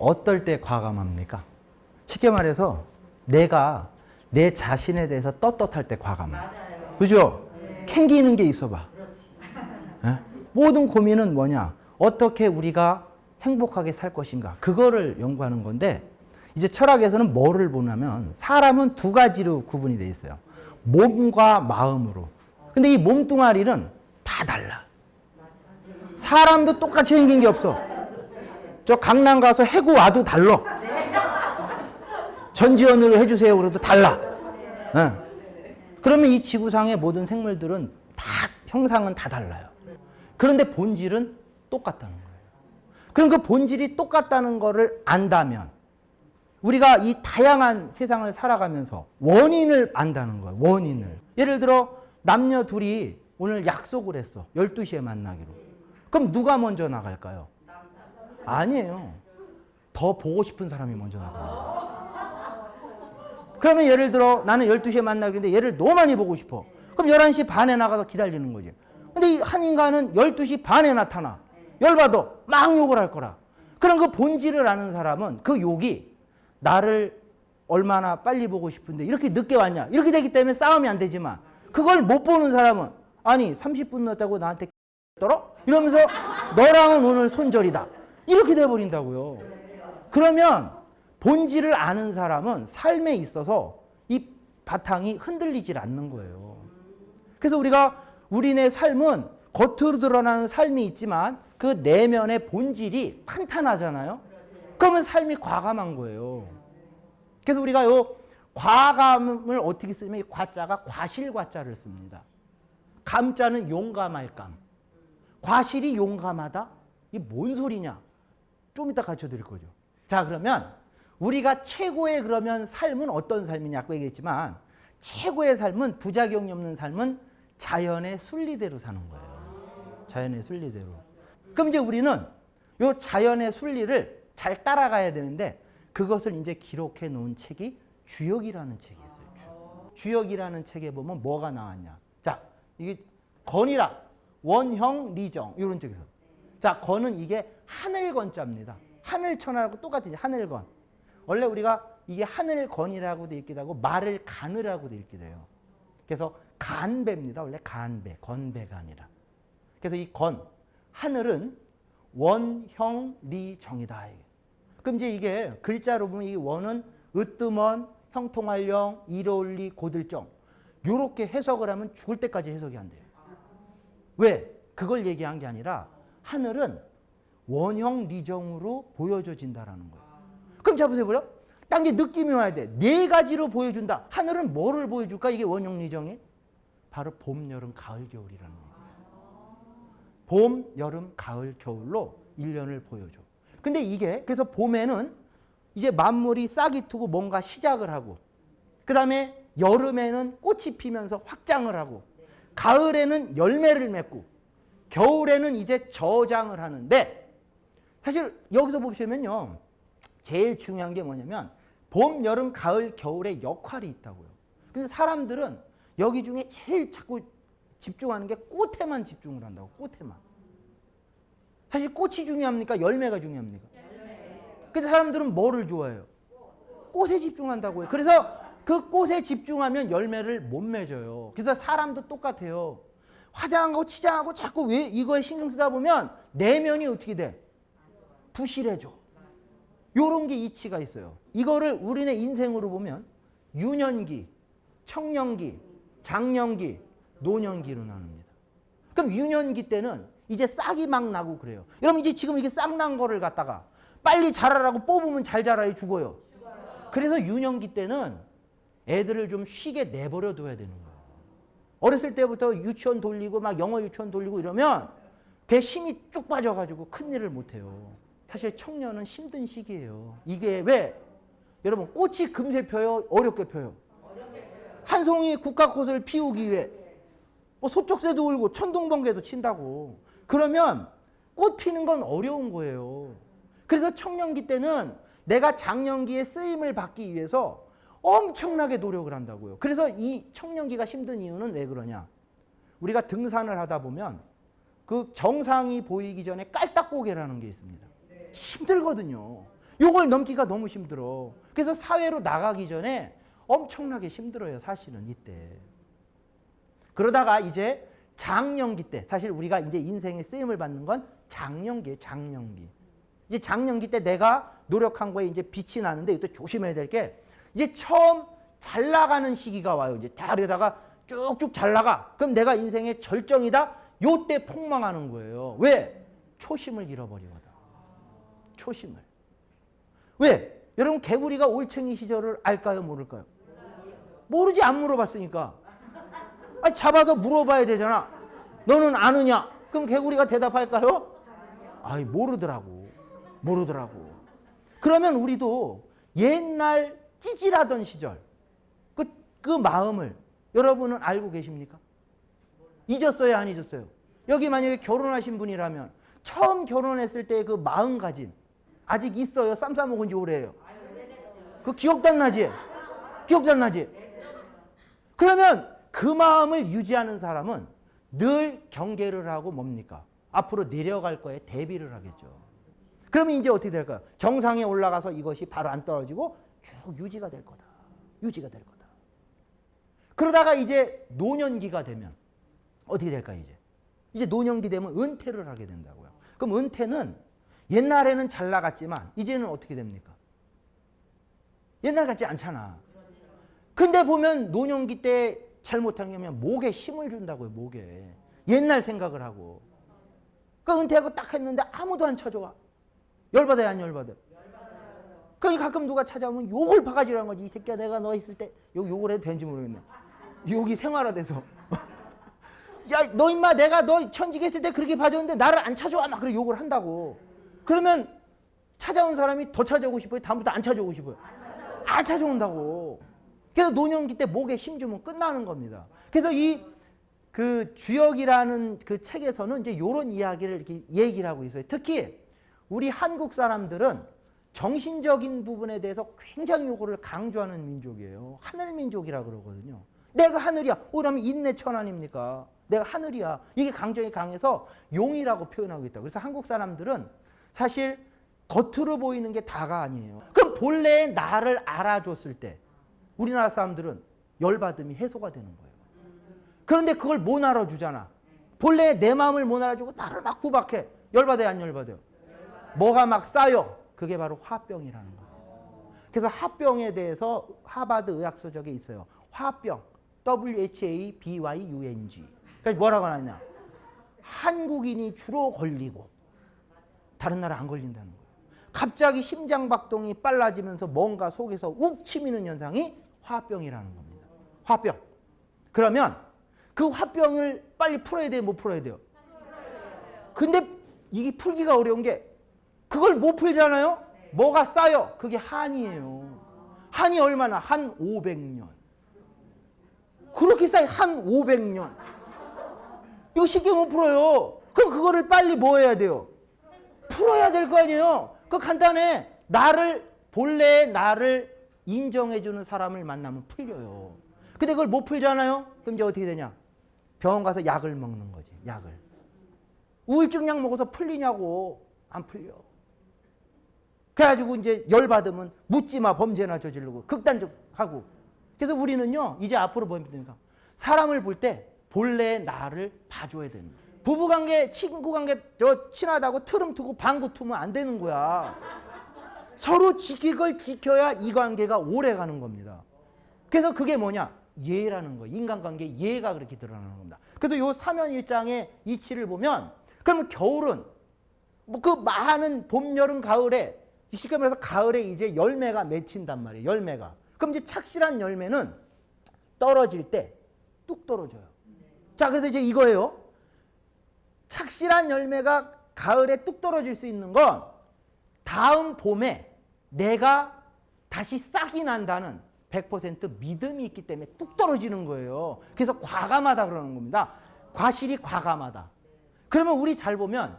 어떨 때 과감합니까? 쉽게 말해서 내가 내 자신에 대해서 떳떳할 때 과감해. 그죠? 캥기는 게 있어 봐. 예? 모든 고민은 뭐냐? 어떻게 우리가 행복하게 살 것인가? 그거를 연구하는 건데, 이제 철학에서는 뭐를 보냐면 사람은 두 가지로 구분이 돼 있어요. 몸과 마음으로. 근데 이 몸뚱아리는 다 달라. 사람도 똑같이 생긴 게 없어. 저 강남 가서 해고 와도 달라. 전지현으로 해주세요 그래도 달라. 네. 그러면 이 지구상의 모든 생물들은 다 형상은 다 달라요. 그런데 본질은 똑같다는 거예요. 그럼 그 본질이 똑같다는 거를 안다면 우리가 이 다양한 세상을 살아가면서 원인을 안다는 거예요. 원인을. 예를 들어 남녀 둘이 오늘 약속을 했어. 12시에 만나기로. 그럼 누가 먼저 나갈까요? 아니에요. 더 보고 싶은 사람이 먼저 나가요. 그러면 예를 들어 나는 12시에 만나기로 했는데 얘를 너무 많이 보고 싶어. 그럼 11시 반에 나가서 기다리는 거지. 근데 이 한 인간은 12시 반에 나타나. 열받아. 막 욕을 할 거라. 그럼 그 본질을 아는 사람은 그 욕이 나를 얼마나 빨리 보고 싶은데 이렇게 늦게 왔냐. 이렇게 되기 때문에 싸움이 안 되지만 그걸 못 보는 사람은 아니 30분 늦었다고 나한테 떨어? 이러면서 너랑은 오늘 손절이다. 이렇게 돼버린다고요. 그러면 본질을 아는 사람은 삶에 있어서 이 바탕이 흔들리질 않는 거예요. 그래서 우리네 삶은 겉으로 드러나는 삶이 있지만 그 내면의 본질이 탄탄하잖아요. 그러면 삶이 과감한 거예요. 그래서 우리가 요 과감을 어떻게 쓰면 이 과자가 과실과자를 씁니다. 감자는 용감할 감. 과실이 용감하다? 이게 뭔 소리냐? 좀 이따 가르쳐 드릴 거죠. 자, 그러면 우리가 최고의 그러면 삶은 어떤 삶이냐? 아까 얘기했지만 최고의 삶은 부작용이 없는 삶은 자연의 순리대로 사는 거예요. 자연의 순리대로. 그럼 이제 우리는 요 자연의 순리를 잘 따라가야 되는데 그것을 이제 기록해 놓은 책이 주역이라는 책이 있어요. 주역이라는 책에 보면 뭐가 나왔냐? 자, 이게 건이라 원형 리정 이런 쪽에서. 자, 건은 이게 하늘건자입니다. 하늘천하고 똑같으지. 하늘건. 원래 우리가 이게 하늘건이라고도 읽기도 하고 말을 가느라고도 읽기도 해요. 그래서 간배입니다. 원래 간배, 건배가 아니라. 그래서 이 건, 하늘은 원형리정이다. 그럼 이제 이게 글자로 보면 이 원은 으뜸원, 형통할령, 이로울리, 고들정 요렇게 해석을 하면 죽을 때까지 해석이 안 돼요. 왜? 그걸 얘기한 게 아니라 하늘은 원형리정으로 보여져진다라는 거예요. 그럼 자 보세요. 딱 이제 느낌이 와야 돼. 네 가지로 보여준다. 하늘은 뭐를 보여줄까? 이게 원형리정이 바로 봄, 여름, 가을, 겨울이라는 거예요. 봄, 여름, 가을, 겨울로 1년을 보여줘. 근데 이게 그래서 봄에는 이제 만물이 싹이 트고 뭔가 시작을 하고 그 다음에 여름에는 꽃이 피면서 확장을 하고 가을에는 열매를 맺고 겨울에는 이제 저장을 하는데 사실 여기서 보시면요. 제일 중요한 게 뭐냐면 봄, 여름, 가을, 겨울의 역할이 있다고요. 그래서 사람들은 여기 중에 제일 자꾸 집중하는 게 꽃에만 집중을 한다고. 꽃에만. 사실 꽃이 중요합니까? 열매가 중요합니까? 그래서 사람들은 뭐를 좋아해요? 꽃에 집중한다고요. 그래서 그 꽃에 집중하면 열매를 못 맺어요. 그래서 사람도 똑같아요. 화장하고 치장하고 자꾸 왜 이거에 신경 쓰다 보면 내면이 어떻게 돼? 부실해져. 요런 게 이치가 있어요. 이거를 우리네 인생으로 보면 유년기, 청년기, 장년기, 노년기로 나눕니다. 그럼 유년기 때는 이제 싹이 막 나고 그래요. 여러분 이제 지금 이게 싹 난 거를 갖다가 빨리 자라라고 뽑으면 잘 자라요? 죽어요? 그래서 유년기 때는 애들을 좀 쉬게 내버려 둬야 되는 거예요. 어렸을 때부터 유치원 돌리고 막 영어 유치원 돌리고 이러면 걔 힘이 쭉 빠져가지고 큰일을 못해요. 사실 청년은 힘든 시기예요. 이게 왜? 여러분 꽃이 금세 펴요? 어렵게 펴요? 한 송이 국화꽃을 피우기 위해 뭐 소쩍새도 울고 천둥번개도 친다고. 그러면 꽃 피는 건 어려운 거예요. 그래서 청년기 때는 내가 장년기에 쓰임을 받기 위해서 엄청나게 노력을 한다고요. 그래서 이 청년기가 힘든 이유는 왜 그러냐? 우리가 등산을 하다 보면 그 정상이 보이기 전에 깔딱고개라는 게 있습니다. 힘들거든요. 요걸 넘기가 너무 힘들어. 그래서 사회로 나가기 전에 엄청나게 힘들어요, 사실은 이때. 그러다가 이제 장년기 때, 사실 우리가 이제 인생에 쓰임을 받는 건 장년기예요, 장년기. 이제 장년기 때 내가 노력한 거에 이제 빛이 나는데 이때 조심해야 될 게 이제 처음 잘 나가는 시기가 와요. 이제 대학에다가 쭉쭉 잘 나가. 그럼 내가 인생의 절정이다. 요때 폭망하는 거예요. 왜? 초심을 잃어버리거든. 초심을. 왜? 여러분 개구리가 올챙이 시절을 알까요? 모를까요? 모르지. 안 물어봤으니까. 아니, 잡아서 물어봐야 되잖아. 너는 아느냐? 그럼 개구리가 대답할까요? 아이, 모르더라고. 모르더라고. 그러면 우리도 옛날 찌질하던 시절 그 마음을 여러분은 알고 계십니까? 잊었어요? 안 잊었어요? 여기 만약에 결혼하신 분이라면 처음 결혼했을 때 그 마음가짐 아직 있어요? 쌈 싸먹은 지 오래예요? 그 기억도 안 나지? 기억도 안 나지? 그러면 그 마음을 유지하는 사람은 늘 경계를 하고 뭡니까? 앞으로 내려갈 거에 대비를 하겠죠. 그러면 이제 어떻게 될까요? 정상에 올라가서 이것이 바로 안 떨어지고 쭉 유지가 될 거다. 유지가 될 거다. 그러다가 이제 노년기가 되면 어떻게 될까요, 이제? 이제 노년기 되면 은퇴를 하게 된다고요. 그럼 은퇴는 옛날에는 잘 나갔지만 이제는 어떻게 됩니까? 옛날 같지 않잖아. 근데 보면 노년기 때 잘못한 게 뭐냐면 목에 힘을 준다고요, 목에. 옛날 생각을 하고. 그러니까 은퇴하고 딱 했는데 아무도 안 쳐줘와. 열받아요, 안 열받아요? 그러니까 가끔 누가 찾아오면 욕을 바가지라는 거지. 이 새끼야, 내가 너 있을 때 욕을 해도 되는지 모르겠네. 욕이 생활화돼서. 야, 너 임마 내가 너 천직에 있을 때 그렇게 봐줬는데 나를 안 찾아와. 막 그렇게 욕을 한다고. 그러면 찾아온 사람이 더 찾아오고 싶어요? 다음부터 안 찾아오고 싶어요? 안 찾아온다고. 그래서 노년기 때 목에 힘 주면 끝나는 겁니다. 그래서 그 주역이라는 그 책에서는 이제 이런 이야기를 이렇게 얘기를 하고 있어요. 특히 우리 한국 사람들은 정신적인 부분에 대해서 굉장히 요거를 강조하는 민족이에요. 하늘 민족이라 그러거든요. 내가 하늘이야. 그러면 인내천 아닙니까? 내가 하늘이야. 이게 강정이 강해서 용이라고 표현하고 있다. 그래서 한국 사람들은 사실 겉으로 보이는 게 다가 아니에요. 그럼 본래의 나를 알아줬을 때 우리나라 사람들은 열받음이 해소가 되는 거예요. 그런데 그걸 못 알아주잖아. 본래 내 마음을 못 알아주고 나를 막 구박해. 열받아요, 안 열받아요? 뭐가 막 쌓여. 그게 바로 화병이라는 거예요. 그래서 화병에 대해서 하버드 의학서적에 있어요. 화병. WHABYUNG. 그러니까 뭐라고 하냐. 한국인이 주로 걸리고 다른 나라 안 걸린다는 거예요. 갑자기 심장박동이 빨라지면서 뭔가 속에서 욱 치미는 현상이 화병이라는 겁니다. 화병. 그러면 그 화병을 빨리 풀어야 돼요? 못 풀어야 돼요? 근데 이게 풀기가 어려운 게 그걸 못 풀잖아요? 뭐가 쌓여? 그게 한이에요. 한이 얼마나? 한 500년. 그렇게 쌓여 한 500년. 이거 쉽게 못 풀어요. 그럼 그거를 빨리 뭐 해야 돼요? 풀어야 될 거 아니에요? 그거 간단해. 본래의 나를 인정해주는 사람을 만나면 풀려요. 근데 그걸 못 풀잖아요? 그럼 이제 어떻게 되냐? 병원 가서 약을 먹는 거지, 약을. 우울증 약 먹어서 풀리냐고. 안 풀려. 그래가지고 이제 열받으면 묻지마 범죄나 저지르고 극단적하고. 그래서 우리는요, 이제 앞으로 뭐 합니까? 사람을 볼 때 본래의 나를 봐줘야 됩니다. 부부관계, 친구관계 친하다고 트름 트고 방구 트면 안 되는 거야. 서로 지킬 걸 지켜야 이 관계가 오래 가는 겁니다. 그래서 그게 뭐냐? 예라는 거예요. 인간관계 예가 그렇게 드러나는 겁니다. 그래서 요 사면일장의 이치를 보면 그러면 겨울은 뭐 그 많은 봄, 여름, 가을에 쉽게 말해서 가을에 이제 열매가 맺힌단 말이에요. 열매가. 그럼 이제 착실한 열매는 떨어질 때 뚝 떨어져요. 자, 그래서 이제 이거예요. 착실한 열매가 가을에 뚝 떨어질 수 있는 건 다음 봄에 내가 다시 싹이 난다는 100% 믿음이 있기 때문에 뚝 떨어지는 거예요. 그래서 과감하다 그러는 겁니다. 과실이 과감하다. 그러면 우리 잘 보면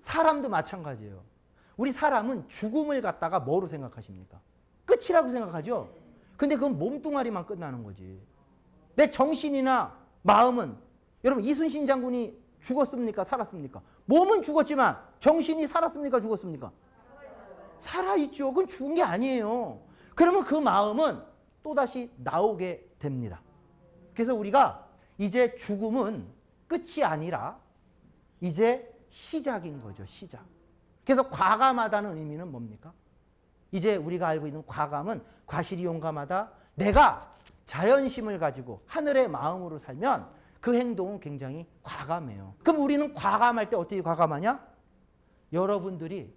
사람도 마찬가지예요. 우리 사람은 죽음을 갖다가 뭐로 생각하십니까? 끝이라고 생각하죠? 근데 그건 몸뚱아리만 끝나는 거지. 내 정신이나 마음은, 여러분 이순신 장군이 죽었습니까? 살았습니까? 몸은 죽었지만 정신이 살았습니까? 죽었습니까? 살아있죠. 그건 죽은 게 아니에요. 그러면 그 마음은 또다시 나오게 됩니다. 그래서 우리가 이제 죽음은 끝이 아니라 이제 시작인 거죠. 시작. 그래서 과감하다는 의미는 뭡니까? 이제 우리가 알고 있는 과감은 과실이 용감하다. 내가 자연심을 가지고 하늘의 마음으로 살면 그 행동은 굉장히 과감해요. 그럼 우리는 과감할 때 어떻게 과감하냐? 여러분들이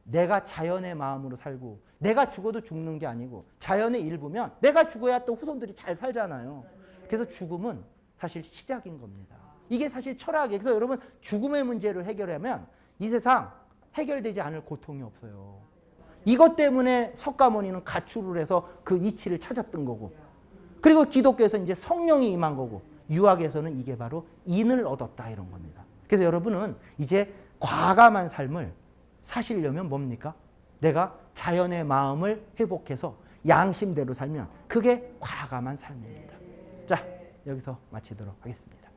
내가 자연의 마음으로 살고 내가 죽어도 죽는 게 아니고 자연의 일부면 내가 죽어야 또 후손들이 잘 살잖아요. 그래서 죽음은 사실 시작인 겁니다. 이게 사실 철학이에요. 그래서 여러분 죽음의 문제를 해결하면 이 세상 해결되지 않을 고통이 없어요. 이것 때문에 석가모니는 가출을 해서 그 이치를 찾았던 거고, 그리고 기독교에서 이제 성령이 임한 거고, 유학에서는 이게 바로 인을 얻었다 이런 겁니다. 그래서 여러분은 이제 과감한 삶을 사시려면 뭡니까? 내가 자연의 마음을 회복해서 양심대로 살면 그게 과감한 삶입니다. 자, 여기서 마치도록 하겠습니다.